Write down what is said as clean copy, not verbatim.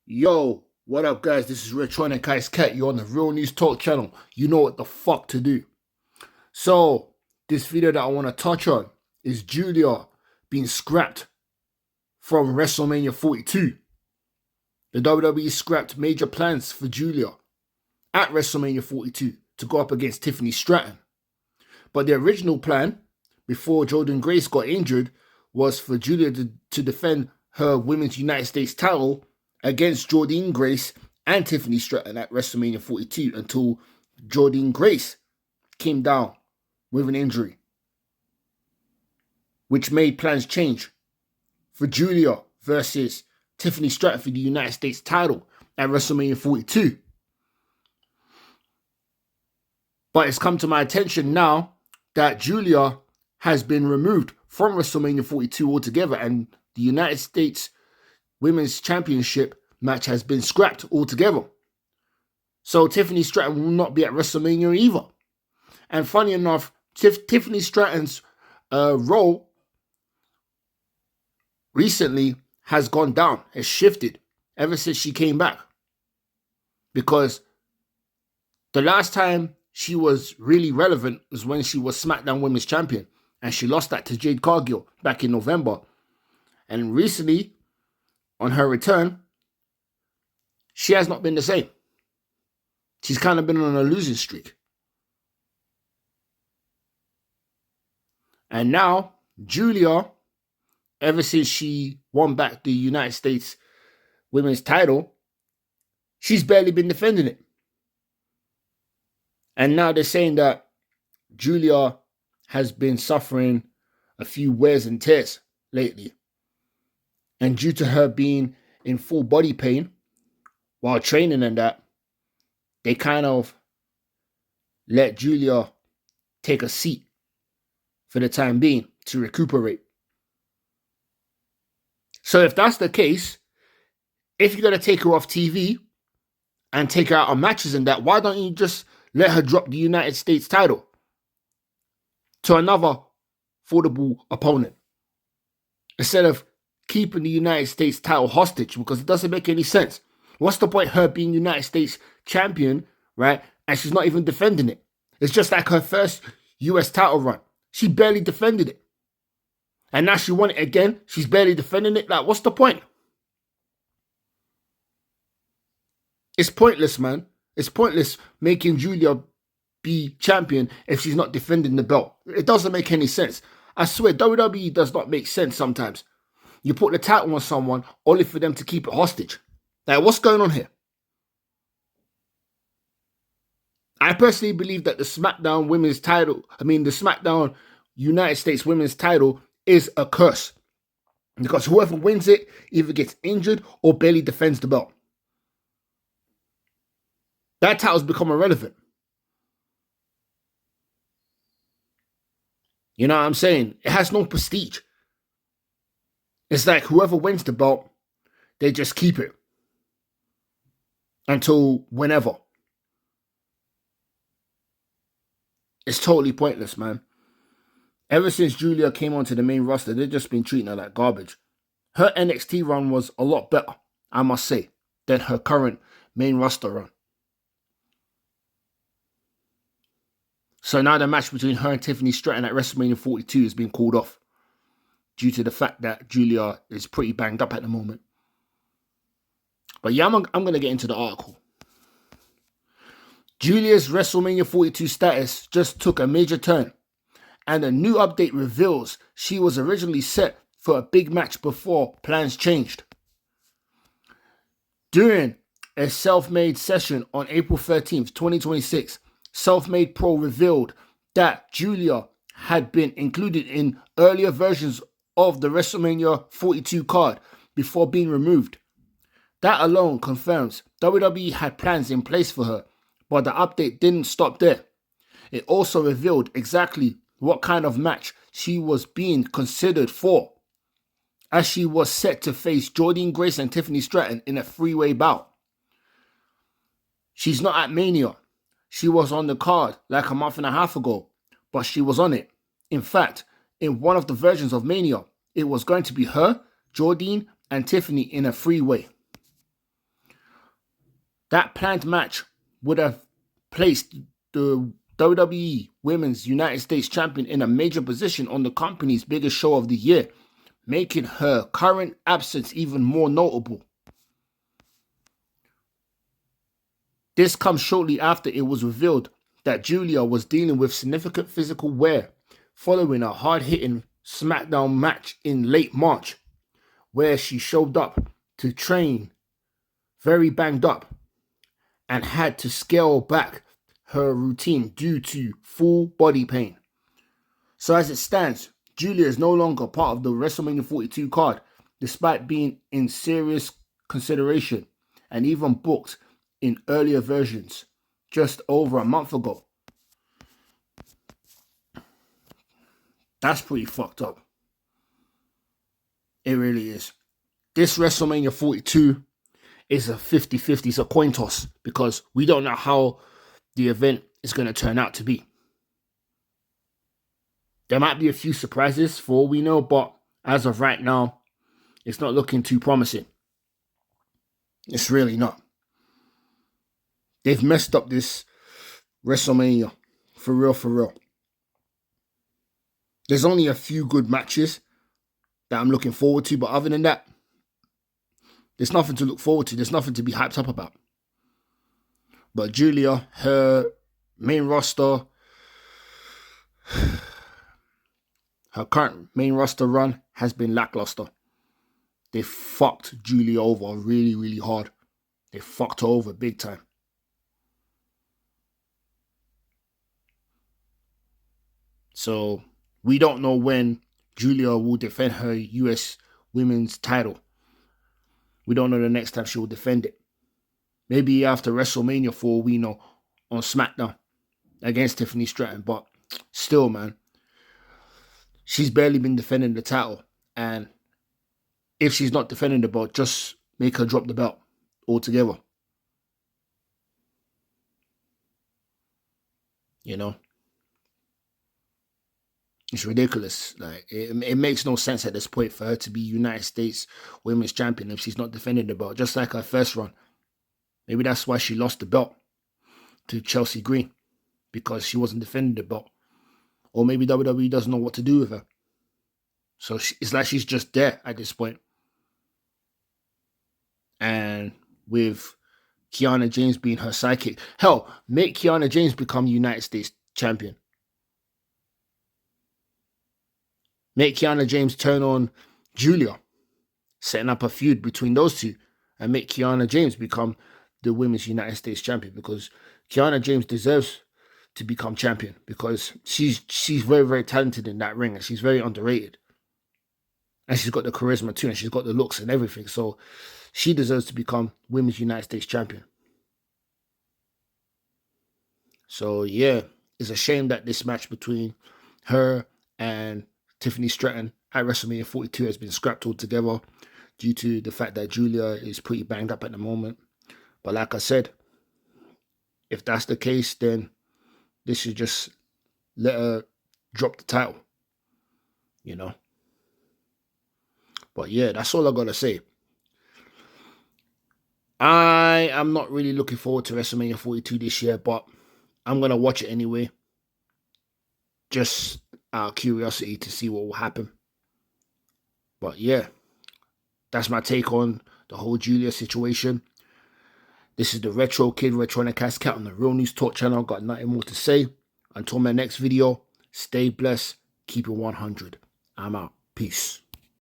Yo, what up, guys? This is Retronic Ice Cat. You're on the Real News Talk channel. You know what the fuck to do. So, this video that I want to touch on is Giulia being scrapped from Wrestlemania 42. The WWE scrapped major plans for Giulia at Wrestlemania 42 to go up against Tiffany Stratton. But the original plan, before Jordynne Grace got injured, was for Giulia to defend her Women's United States title against Jordynne Grace and Tiffany Stratton at WrestleMania 42 until Jordynne Grace came down with an injury, which made plans change for Giulia versus Tiffany Stratton for the United States title at WrestleMania 42. But it's come to my attention now that Giulia has been removed from WrestleMania 42 altogether, and the United States Women's Championship match has been scrapped altogether. So Tiffany Stratton will not be at WrestleMania either. And funny enough, Tiffany Stratton's role recently has gone down, has shifted ever since she came back. Because the last time she was really relevant was when she was SmackDown Women's Champion, and she lost that to Jade Cargill back in November. And recently, on her return, she has not been the same. She's kind of been on a losing streak. And now, Giulia, ever since she won back the United States Women's title, she's barely been defending it. And now they're saying that Giulia has been suffering a few wears and tears lately. And due to her being in full body pain while training and that, they kind of let Giulia take a seat for the time being to recuperate. So if that's the case, if you're going to take her off TV and take her out on matches and that, why don't you just let her drop the United States title to another affordable opponent instead of keeping the United States title hostage? Because it doesn't make any sense. What's the point her being United States champion, right? And she's not even defending it. It's just like her first US title run. She barely defended it. And now she won it again. She's barely defending it. Like, what's the point? It's pointless, man. It's pointless making Giulia be champion if she's not defending the belt. It doesn't make any sense. I swear, WWE does not make sense sometimes. You put the title on someone only for them to keep it hostage. Like, what's going on here? I personally believe that the SmackDown Women's title, the SmackDown United States Women's title is a curse. Because whoever wins it either gets injured or barely defends the belt. That title's become irrelevant. You know what I'm saying? It has no prestige. It's like whoever wins the belt, they just keep it until whenever. It's totally pointless, man. Ever since Giulia came onto the main roster, they've just been treating her like garbage. Her NXT run was a lot better, I must say, than her current main roster run. So now the match between her and Tiffany Stratton at WrestleMania 42 has been called off due to the fact that Giulia is pretty banged up at the moment. But yeah, I'm going to get into the article. Giulia's WrestleMania 42 status just took a major turn, and a new update reveals she was originally set for a big match before plans changed. During a self-made session on April 13th, 2026, Self-Made Pro revealed that Giulia had been included in earlier versions of the WrestleMania 42 card before being removed. That alone confirms WWE had plans in place for her, but the update didn't stop there. It also revealed exactly what kind of match she was being considered for, as she was set to face Jordynne Grace and Tiffany Stratton in a three-way bout. She's not at Mania. She was on the card like a month and a half ago, but she was on it. In fact, in one of the versions of Mania, it was going to be her, Jordynne, and Tiffany in a three-way. That planned match would have placed the WWE Women's United States Champion in a major position on the company's biggest show of the year, making her current absence even more notable. This comes shortly after it was revealed that Giulia was dealing with significant physical wear following a hard-hitting Smackdown match in late March, where she showed up to train very banged up and had to scale back her routine due to full body pain. So as it stands, Giulia is no longer part of the WrestleMania 42 card, despite being in serious consideration and even booked in earlier versions just over a month ago. That's pretty fucked up. It really is. This WrestleMania 42 is a 50-50, it's a coin toss, because we don't know how the event is going to turn out to be. There might be a few surprises for all we know, but as of right now, it's not looking too promising. It's really not. They've messed up this WrestleMania. For real, for real. There's only a few good matches that I'm looking forward to, but other than that, there's nothing to look forward to. There's nothing to be hyped up about. But Giulia, her main roster, her current main roster run has been lackluster. They fucked Giulia over really, really hard. They fucked her over big time. So we don't know when Giulia will defend her US women's title. We don't know the next time she will defend it. Maybe after WrestleMania 4, we know, on SmackDown against Tiffany Stratton. But still, man, she's barely been defending the title. And if she's not defending the belt, just make her drop the belt altogether. You know? It's ridiculous. Like it makes no sense at this point for her to be United States Women's Champion if she's not defending the belt. Just like her first run. Maybe that's why she lost the belt to Chelsea Green, because she wasn't defending the belt. Or maybe WWE doesn't know what to do with her. So it's like she's just there at this point. And with Kiana James being her sidekick, hell, make Kiana James become United States Champion. Make Kiana James turn on Giulia, setting up a feud between those two, and make Kiana James become the Women's United States Champion, because Kiana James deserves to become champion, because she's very, very talented in that ring, and she's very underrated. And she's got the charisma too, and she's got the looks and everything. So she deserves to become Women's United States Champion. So yeah, it's a shame that this match between her and Tiffany Stratton at WrestleMania 42 has been scrapped altogether due to the fact that Giulia is pretty banged up at the moment. But like I said, if that's the case, then they should just let her drop the title, you know. But yeah, that's all I gotta say. I am not really looking forward to WrestleMania 42 this year, but I'm gonna watch it anyway. Just out of curiosity to see what will happen. But yeah, that's my take on the whole Giulia situation. This is the Retro Kid, Retronic Ice Cat on the Real News Talk channel. Got nothing more to say. Until my next video, stay blessed, keep it 100. I'm out. Peace.